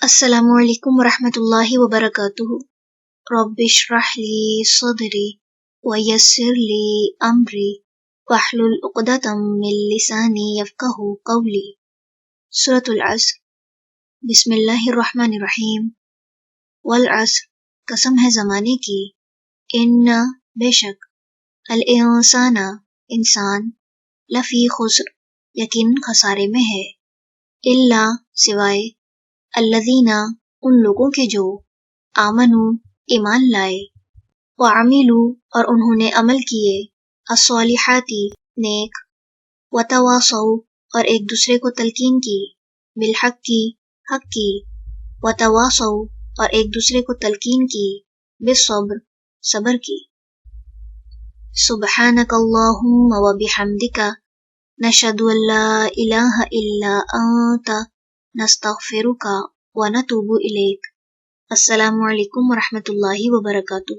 السلام علیکم ورحمۃ اللہ وبرکاتہ۔ رب اشرح لی صدری ویسر لی امری واحلل عقدۃ من لسانی یفقہوا قولی۔ سورۃ العصر۔ بسم اللہ الرحمن الرحیم۔ والعصر، قسم ہے زمانے کی، ان بے شک، الانسان انسان، لفی خسر یقیناً خسارے میں ہے، الا سوائے الذین ان لوگوں کے جو آمنوا ایمان لائے، وعملوا اور انہوں نے عمل کیے، الصالحات نیک، وتواصوا اور ایک دوسرے کو تلقین کی، بالحق کی حق کی، وتواصوا اور ایک دوسرے کو تلقین کی، بالصبر صبر کی۔ سبحانک اللہم وبحمدک نشہد ان لا الہ الا انت نستغفرک ونتوب الیک۔ السلام علیکم ورحمۃ اللہ وبرکاتہ۔